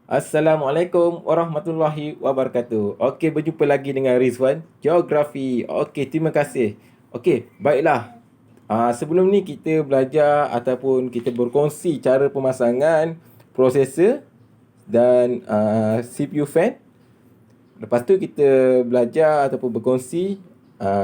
Assalamualaikum warahmatullahi wabarakatuh. Okey, berjumpa lagi dengan Rizwan, Geografi. Okey, terima kasih. Okey, baiklah. Sebelum ni kita belajar ataupun kita berkongsi cara pemasangan prosesor dan CPU fan. Lepas tu kita belajar ataupun berkongsi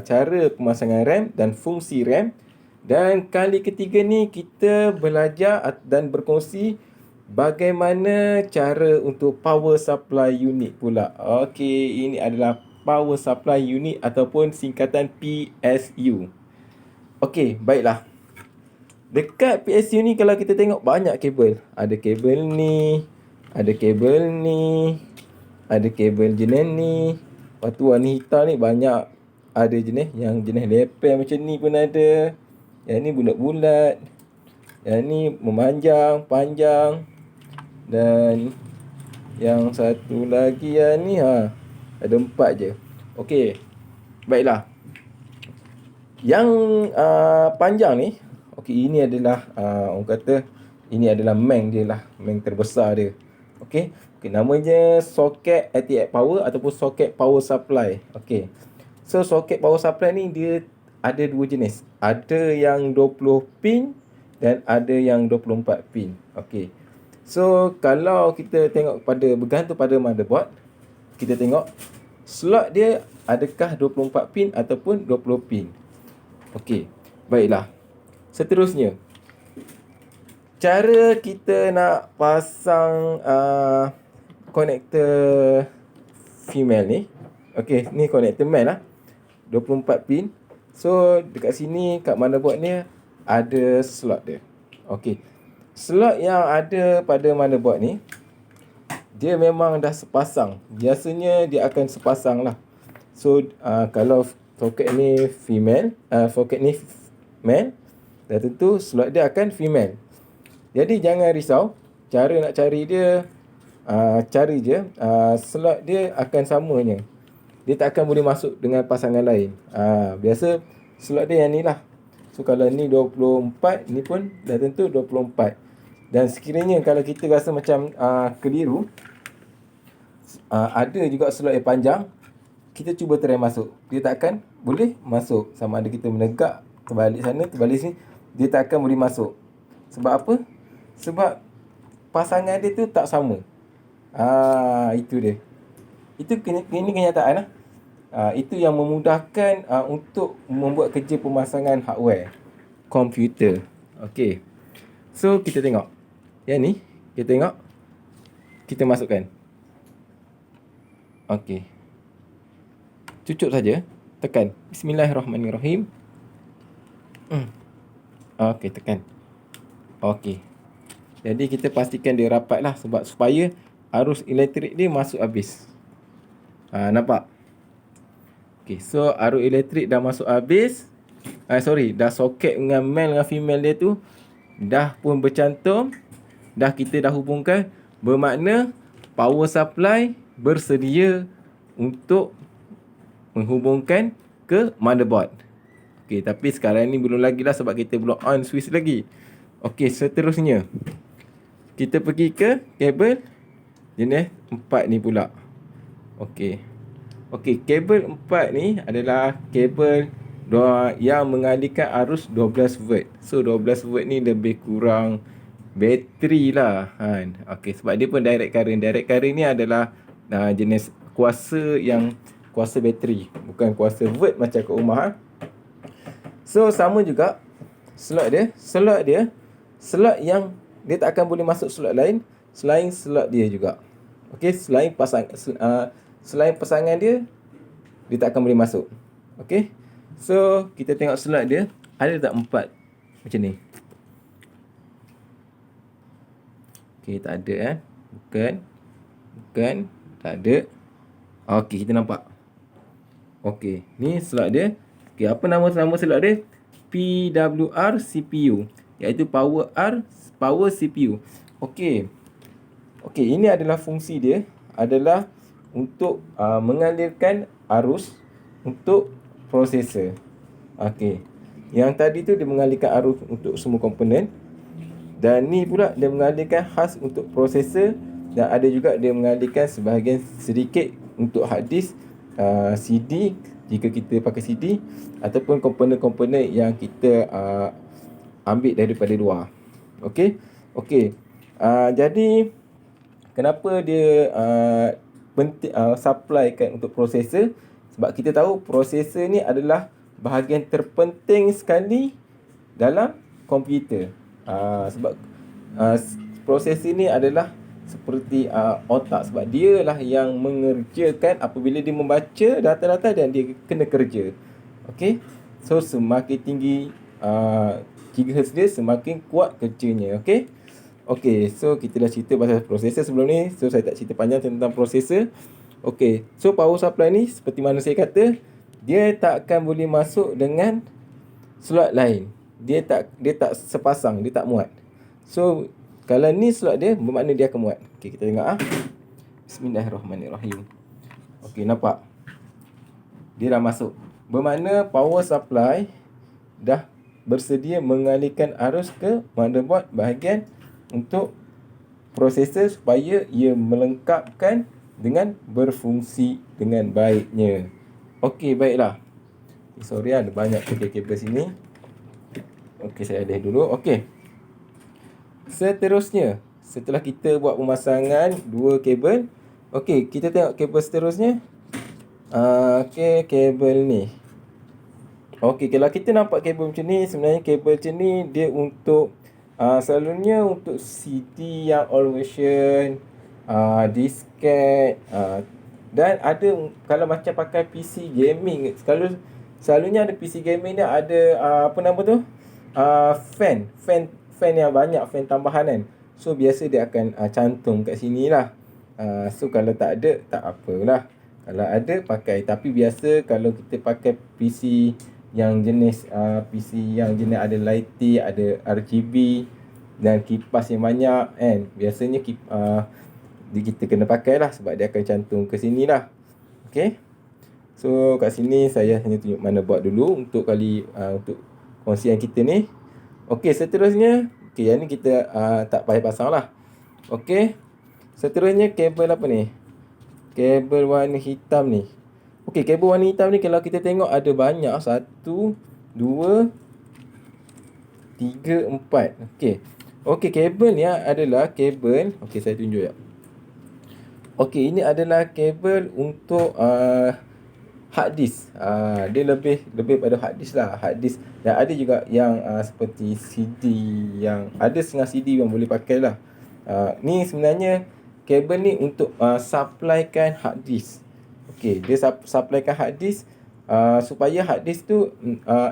cara pemasangan RAM dan fungsi RAM. Dan kali ketiga ni kita belajar dan berkongsi bagaimana cara untuk power supply unit pula. Okey, ini adalah power supply unit ataupun singkatan PSU. Okey, baiklah. Dekat PSU ni kalau kita tengok banyak kabel. Ada kabel ni, ada kabel ni, ada kabel jenis ni. Lepas tu warna hitam ni banyak. Ada jenis yang jenis leper macam ni pun ada. Yang ni bulat-bulat. Yang ni memanjang, panjang. Dan yang satu lagi yang ni ada 4 je. Okey. Baiklah. Yang panjang ni, okey, ini adalah orang kata ini adalah main dia lah, main terbesar dia. Okey. Okey, namanya soket 88 power ataupun soket power supply. Okey. So soket power supply ni dia ada dua jenis. Ada yang 20 pin dan ada yang 24 pin. Okey. So kalau kita tengok bergantung pada motherboard, kita tengok slot dia adakah 24 pin ataupun 20 pin. Okey. Baiklah. Seterusnya, cara kita nak pasang konektor female ni. Okey, ni konektor male lah. 24 pin. So dekat sini kat motherboard ni ada slot dia. Okey. Slot yang ada pada motherboard ni dia memang dah sepasang. Biasanya dia akan sepasang lah. So kalau soket ni female, soket ni male, dah tentu slot dia akan female. Jadi jangan risau. Cara nak cari dia, cari je slot dia akan samanya. Dia tak akan boleh masuk dengan pasangan lain. Biasa slot dia yang ni lah. So kalau ni 24, ni pun dah tentu 24. Dan sekiranya kalau kita rasa macam keliru, ada juga slot yang panjang, kita cuba try masuk. Dia tak akan boleh masuk. Sama ada kita menegak, terbalik sana, terbalik sini, dia tak akan boleh masuk. Sebab apa? Sebab pasangan dia tu tak sama. Itu dia. Ini kenyataan lah. Itu yang memudahkan untuk membuat kerja pemasangan hardware komputer. Okey. So kita tengok. Yang ni, kita tengok. Kita masukkan. Okey. Cucuk saja. Tekan. Bismillahirrahmanirrahim. Okey, tekan. Okey. Jadi kita pastikan dia rapat lah. Sebab supaya arus elektrik dia masuk habis. Nampak? Okey, so arus elektrik dah masuk habis. Dah soket dengan male dengan female dia tu dah pun bercantum. Kita dah hubungkan. Bermakna power supply bersedia untuk menghubungkan ke motherboard. Okey, tapi sekarang ni belum lagi lah sebab kita belum on switch lagi. Okey, seterusnya kita pergi ke kabel jenis 4 ni pula. Okey. Okey, kabel 4 ni adalah kabel yang mengalihkan arus 12 volt. So 12 volt ni lebih kurang bateri lah kan. Okey, sebab dia pun direct current. Direct current ni adalah jenis kuasa bateri, bukan kuasa volt macam kat rumah. So sama juga slot yang dia tak akan boleh masuk slot lain selain slot dia juga. Okey, selain pasangan dia tak akan boleh masuk. Okey. So kita tengok slot dia ada tak 4 macam ni. Okey, tak ada Bukan, tak ada. Okey, kita nampak. Okey, ni slot dia. Okey, apa nama slot dia? PWR CPU, iaitu power CPU. Okey. Okey, ini adalah fungsi dia, adalah untuk mengalirkan arus untuk prosesor. Okey. Yang tadi tu dia mengalirkan arus untuk semua komponen. Dan ni pula dia mengalirkan khas untuk prosesor dan ada juga dia mengalihkan sebahagian sedikit untuk hard disk, CD jika kita pakai CD, ataupun komponen-komponen yang kita ambil daripada luar. Okey. Okey. Jadi kenapa dia penting supplykan untuk prosesor? Sebab kita tahu prosesor ni adalah bahagian terpenting sekali dalam komputer. Sebab prosesor ni adalah seperti otak, sebab dia lah yang mengerjakan apabila dia membaca data-data dan dia kena kerja. Okey. So semakin tinggi gigahertz dia, semakin kuat kerjanya. Okey. Okey, so kita dah cerita pasal prosesor sebelum ni. So saya tak cerita panjang tentang prosesor. Okey, so power supply ni seperti mana saya kata, dia tak akan boleh masuk dengan slot lain. Dia tak sepasang, dia tak muat. So kalau ni slot dia, bermakna dia akan muat. Okey, kita tengok Bismillahirrahmanirrahim. Okey, nampak? Dia dah masuk. Bermakna power supply dah bersedia mengalihkan arus ke motherboard bahagian untuk prosesor supaya ia melengkapkan dengan berfungsi dengan baiknya. Okey, baiklah. Sorry, ada banyak kabel sini. Okey, saya alih dulu. Okey. Seterusnya, setelah kita buat pemasangan dua kabel, okey, kita tengok kabel seterusnya. Okey, kabel ni. Okey, kalau kita nampak kabel macam ni, sebenarnya kabel macam ni dia untuk selalunya untuk CD yang old version, disket, dan ada kalau macam pakai PC gaming, selalunya ada PC gaming dia ada apa nama tu? Fan yang banyak, fan tambahan kan. So biasa dia akan cantum kat sini lah. So kalau tak ada, tak apalah. Kalau ada, pakai. Tapi biasa kalau kita pakai PC yang jenis ada lighting, ada RGB dan kipas yang banyak kan, biasanya kita kena pakai lah, sebab dia akan cantum ke sini lah. Okay. So kat sini saya hanya tunjuk mana buat dulu untuk untuk kongsian kita ni. Okay, seterusnya, yang ni kita tak payah pasang lah. Okay, seterusnya kabel apa ni? Kabel warna hitam ni. Okey, kabel warna hitam ni kalau kita tengok ada banyak. 1, 2, 3, 4. Okey. Okey, kabel ni adalah kabel. Okey, saya tunjuk ya. Okey, ini adalah kabel untuk hard disk. Dia lebih pada hard disk lah. Hard disk. Dan ada juga yang seperti CD, yang ada setengah CD yang boleh pakai lah. Ni sebenarnya kabel ni untuk supplykan hard disk. Okey, dia supplykan hard disk supaya hard disk tu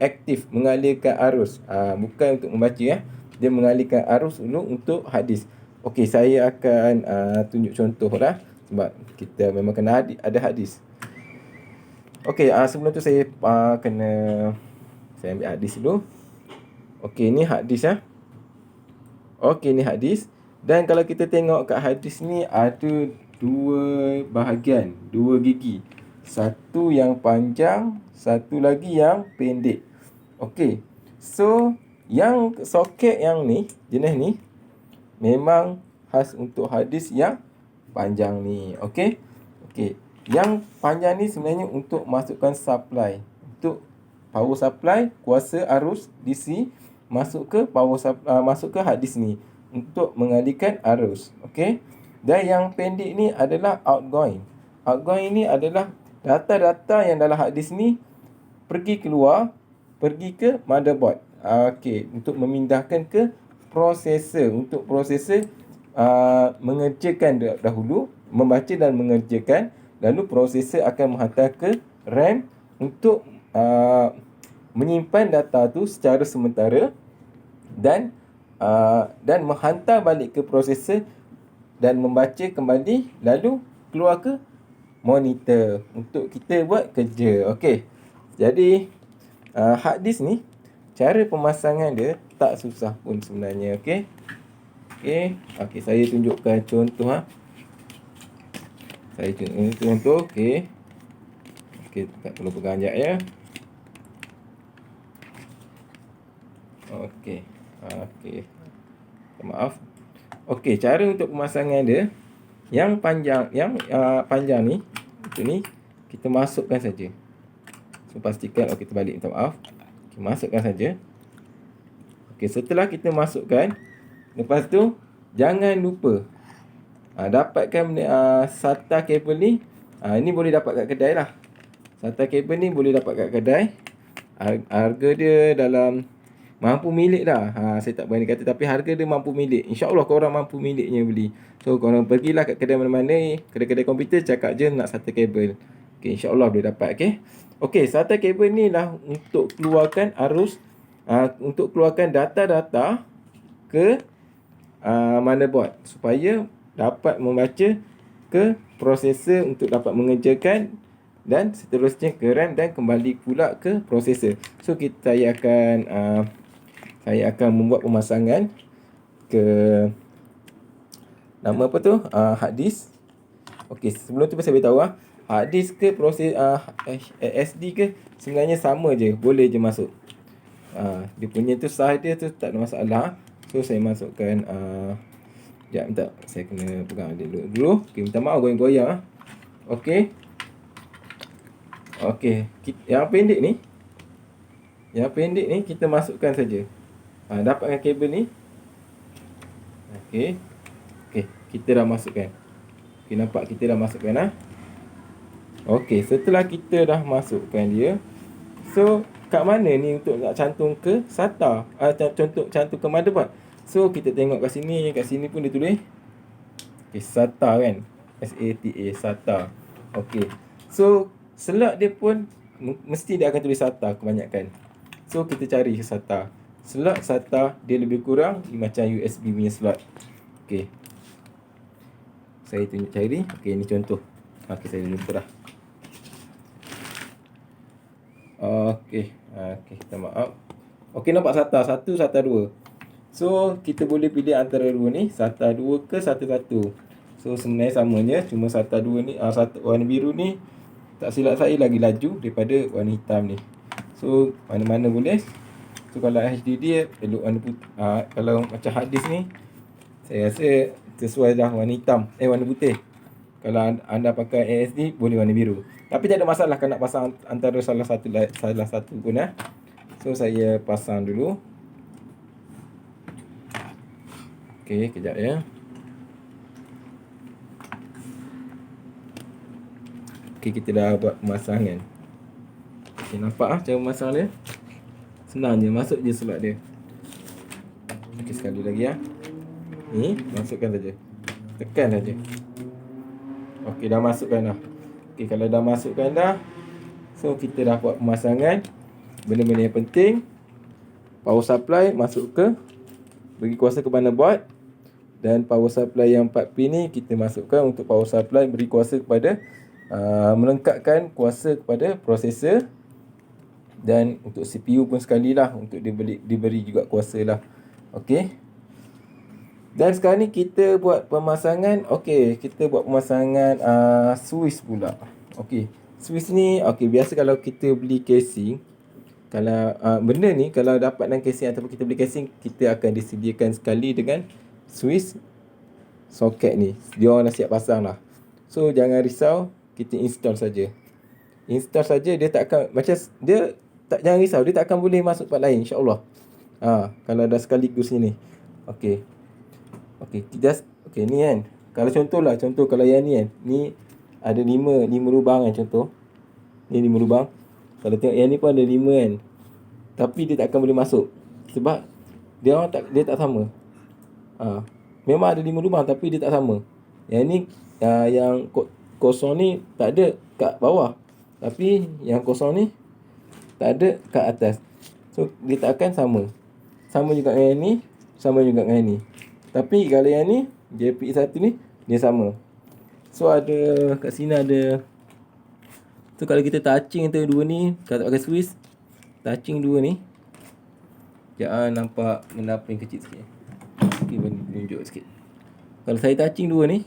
aktif mengalirkan arus. Bukan untuk membaca ya. Dia mengalirkan arus dulu untuk hard disk. Okey, saya akan tunjuk contoh lah, sebab kita memang kena ada hard disk. Okey, sebelum tu saya saya ambil hard disk dulu. Okey, ni hard disk ya. Okey, ni hard disk. Dan kalau kita tengok kat hard disk ni ada dua bahagian, dua gigi. Satu yang panjang, satu lagi yang pendek. Okey. So, yang soket yang ni, jenis ni memang khas untuk hard disk yang panjang ni. Okey. Okey. Yang panjang ni sebenarnya untuk masukkan supply, untuk power supply, kuasa arus DC masuk ke masuk ke hard disk ni untuk mengalihkan arus. Okey. Dan yang pendek ni adalah outgoing. Outgoing ni adalah data-data yang dalam hard disk ni pergi keluar, pergi ke motherboard. Okey, untuk memindahkan ke prosesor, untuk prosesor mengerjakan dahulu, membaca dan mengerjakan, lalu prosesor akan menghantar ke RAM untuk menyimpan data tu secara sementara dan menghantar balik ke prosesor dan membaca kembali, lalu keluar ke monitor untuk kita buat kerja. Okey. Jadi hard disk ni cara pemasangan dia tak susah pun sebenarnya. Okey. Okey, saya tunjukkan contoh Saya tunjuk contoh. Okey, tak perlu pegang jap ya. Okey. Maaf. Okey, cara untuk pemasangan dia. Yang panjang ni, itu ni kita masukkan saja. So pastikan, kita balik, minta maaf. Masukkan saja. Setelah kita masukkan, lepas tu jangan lupa dapatkan SATA kabel ni. Ini boleh dapat kat kedai lah. SATA kabel ni boleh dapat kat kedai. Harga dia dalam mampu milik dah. Saya tak berani kata, tapi harga dia mampu milik. InsyaAllah korang mampu miliknya beli. So korang pergilah kat kedai mana-mana, kedai-kedai komputer, cakap je nak SATA kabel. InsyaAllah boleh dapat. SATA kabel ni lah untuk keluarkan arus, untuk keluarkan data-data ke motherboard, supaya dapat membaca ke prosesor untuk dapat mengerjakan, dan seterusnya ke RAM, dan kembali pula ke prosesor. So saya akan membuat pemasangan ke nama apa tu, hard disk. Sebelum tu saya beritahu hard disk ke proses SD ke, sebenarnya sama je, boleh je masuk. Dia punya tu sah dia tu tak ada masalah. So saya masukkan sekejap, minta saya kena pegang dulu. Minta maaf goyang-goyang. Yang pendek ni kita masukkan saja. Dapatkan kabel ni. Kita dah masukkan. Nampak kita dah masukkan setelah kita dah masukkan dia, so kat mana ni untuk nak cantum ke SATA, cantum ke motherboard. So kita tengok kat sini pun dia tulis SATA kan, SATA, SATA. So slot dia pun mesti dia akan tulis SATA kebanyakan. So kita cari SATA. Slot SATA dia lebih kurang macam USB punya slot. Saya tunjuk cari. Ni contoh. Saya dah jumpa dah. Minta maaf. Nampak SATA 1, SATA 2. So kita boleh pilih antara dua ni, SATA 2 ke SATA 1. So sebenarnya samanya, cuma SATA 2 ni, SATA warna biru ni tak silap saya lagi laju daripada warna hitam ni. So mana-mana boleh. So kalau HDD elok warna putih. Kalau macam hard disk ni, saya rasa sesuai dah warna hitam, warna putih. Kalau anda pakai ASD, boleh warna biru. Tapi tak ada masalah kalau nak pasang antara salah satu pun So saya pasang dulu. Kejap ya. Kita dah buat pemasangan. Nampak cara memasang dia? Senang je, masuk je slot dia. Sekali lagi ni, masukkan saja. Tekan saja. Dah masukkan dah. Kalau dah masukkan dah, so kita dah buat pemasangan. Benda-benda yang penting, power supply masuk ke, bagi kuasa ke motherboard. Dan power supply yang 4 pin ni kita masukkan untuk power supply, beri kuasa kepada melengkapkan kuasa kepada prosesor. Dan untuk CPU pun sekali lah, untuk diberi juga kuasa lah. Dan sekarang ni kita buat pemasangan. Kita buat pemasangan switch pula. Switch ni, biasa kalau kita beli casing, kalau benda ni kalau dapat dalam casing ataupun kita beli casing, kita akan disediakan sekali dengan switch soket ni. Dia orang dah siap pasang lah. So jangan risau, kita install saja. Dia tak akan jangan risau, dia tak akan boleh masuk part lain, insya-Allah. Kalau dah sekaligus ni. Ni kan. Kalau contoh kalau yang ni kan, ni ada 5 lubang kan, contoh. Ni 5 lubang. Kalau tengok yang ni pun ada 5 kan. Tapi dia tak akan boleh masuk sebab dia tak sama. Memang ada 5 lubang tapi dia tak sama. Yang ni yang kosong ni tak ada kat bawah. Tapi yang kosong ni tak ada kat atas. So dia tak akan sama. Sama juga dengan yang ni, sama juga dengan yang ni. Tapi kalau yang ni, JPI 1 ni dia sama. So ada kat sini ada. So kalau kita touching antara dua ni, kalau tak pakai switch, touching dua ni, nampak benda apa yang kecil sikit. Tunjuk sikit. Kalau saya touching dua ni,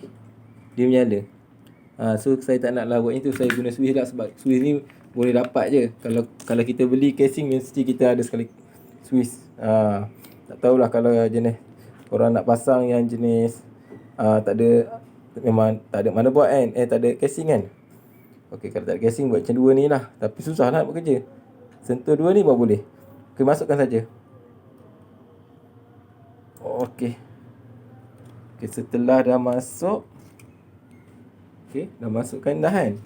dia menyala. So saya tak nak lah buat itu, saya guna switch lah, sebab switch ni boleh dapat je. Kalau kita beli casing, mesti kita ada sekali switch. Tak tahulah kalau jenis korang nak pasang yang jenis tak ada memang tak ada motherboard kan, tak ada casing kan. Okey, kalau tak ada casing buat macam dua ni lah, tapi susah lah buat kerja. Sentuh dua ni baru boleh. Okey, masukkan saja. Okey. Okey, setelah dah masuk, okey, dah masukkan dah kan.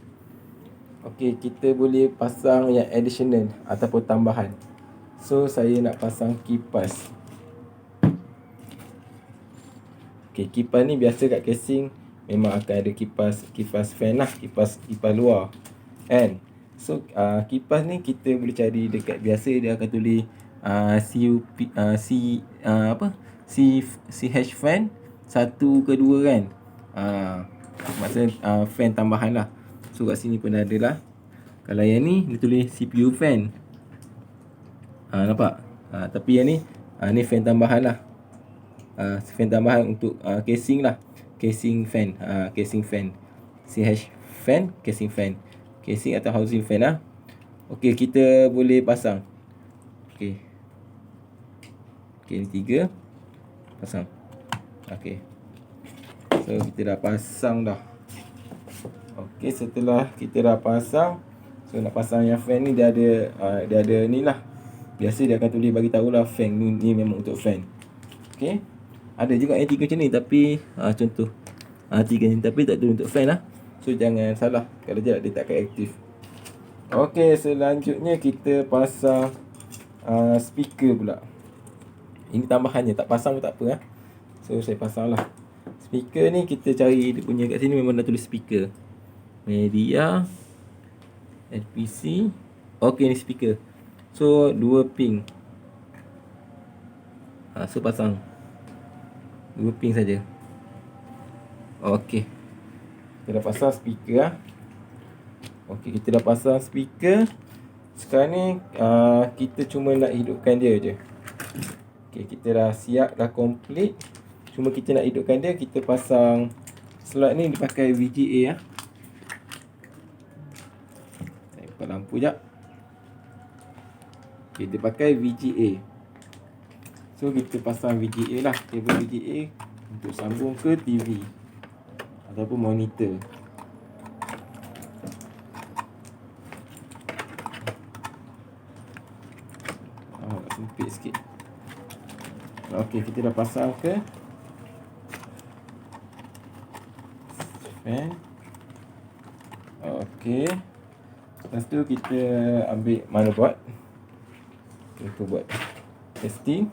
Okey, kita boleh pasang yang additional ataupun tambahan. So, saya nak pasang kipas. Okey, kipas ni biasa kat casing memang akan ada kipas fan lah, kipas luar. Kan? So, kipas ni kita boleh cari dekat, biasa dia akan tulis CUP, CH fan 1 ke 2 kan. Maksudnya fan tambahan lah. So kat sini pun ada lah. Kalau yang ni dia tulis CPU fan. Nampak? Tapi yang ni ni fan tambahan lah. Fan tambahan untuk casing lah. Casing fan. Casing fan. CH fan, casing fan. Casing atau housing fan lah. Okey, kita boleh pasang. Okey. Okey, ni 3. Pasang. Okey. So kita dah pasang dah. Okey, setelah kita dah pasang, so nak pasang yang fan ni dia ada ni lah. Biasa dia akan tulis bagi tahu lah fan ni memang untuk fan. Okey. Ada juga yang 3 macam ni, tapi contoh 3 ni tapi tak tulis untuk fan lah. So jangan salah, kalau dia tak akan aktif. Okey, selanjutnya kita pasang speaker pula. Ini tambahannya, tak pasang pun tak apa lah. So saya pasang lah. Speaker ni kita cari dia punya kat sini memang dah tulis speaker. Media, LPC. Okey, ni speaker. So 2 pin. So pasang 2 pin saja. Okey. Kita dah pasang speaker lah. Okey, kita dah pasang speaker. Sekarang ni kita cuma nak hidupkan dia je. Okey, kita dah siap, dah complete. Cuma kita nak hidupkan dia, kita pasang slot ni dipakai VGA lah. Saya buka lampu jap. Okey, dia pakai VGA. So kita pasang VGA lah, kabel VGA untuk sambung ke TV ataupun monitor. Agak sempit sikit. Okey, kita dah pasang ke fan. Okey. Lepas tu kita ambil motherboard untuk buat testing.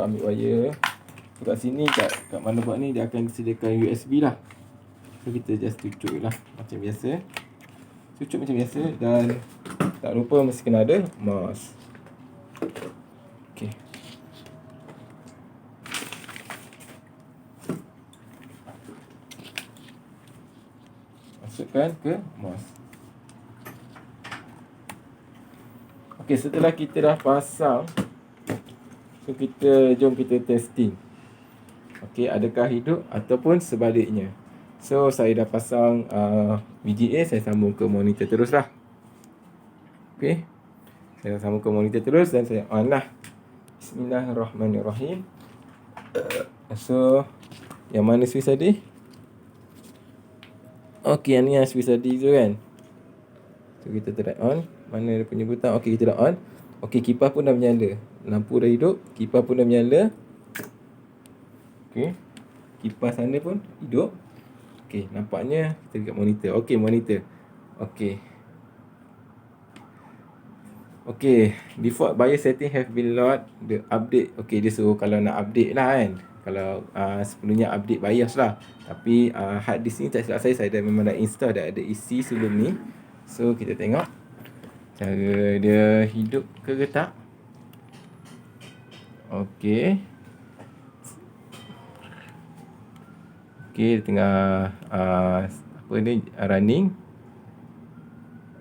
Ambil wire. So kat sini kat motherboard ni dia akan disediakan USB lah. So kita just tutup lah macam biasa. Tutup macam biasa, dan tak lupa mesti kena ada mouse. Okey. Masukkan ke mouse. Okey, setelah kita dah pasang, so jom kita testing. Okey, adakah hidup ataupun sebaliknya. So saya dah pasang VGA, saya sambung ke monitor terus lah. Okey, saya sambung ke monitor terus dan saya on lah. Bismillahirrahmanirrahim. So yang mana switch tadi? Okey, yang ni yang switch tadi tu kan. So kita try on. Mana dia punya butang? Okey, kita dah on. Okey, kipas pun dah menyala. Lampu dah hidup, kipas pun dah menyala. Okey, kipas sana pun hidup. Okey, nampaknya kita dekat monitor. Okey, monitor. Okey. Okey, default BIOS setting have been load the update. Okey, dia suruh kalau nak update lah kan. Kalau sebelumnya update BIOS lah. Tapi hard disk ni tak silap saya dah memang dah install, dah ada isi sebelum ni. So kita tengok cara dia hidup ke tak. Okey. Okey, dia tengah apa ni, running.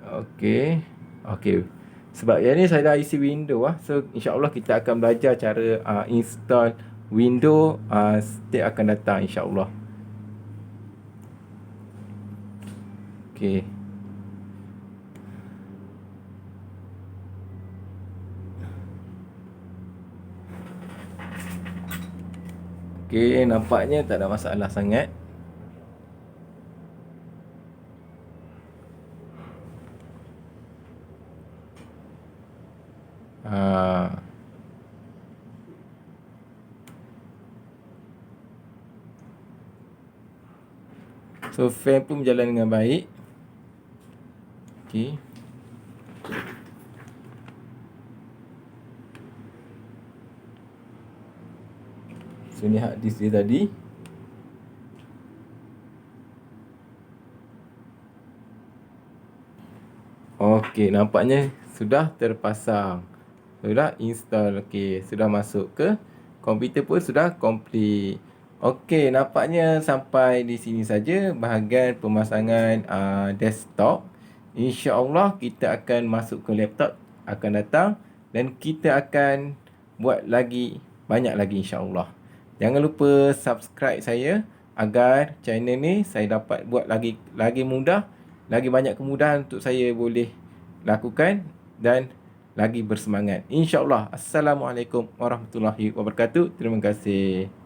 Okey. Okey. Sebab yang ni saya dah isi window lah. So insya-Allah kita akan belajar cara install window setiap akan datang insya-Allah. Okey. Okey, nampaknya tak ada masalah sangat. Ha. So fan pun berjalan dengan baik. Okey. So ni hard disk dia tadi. Okey, nampaknya sudah terpasang. Sudah install. Okey, sudah masuk ke komputer pun sudah complete. Okey, nampaknya sampai di sini saja bahagian pemasangan desktop. InsyaAllah kita akan masuk ke laptop akan datang dan kita akan buat lagi banyak lagi insyaAllah. Jangan lupa subscribe saya agar channel ni saya dapat buat lagi mudah, lagi banyak kemudahan untuk saya boleh lakukan dan lagi bersemangat. InsyaAllah. Assalamualaikum warahmatullahi wabarakatuh. Terima kasih.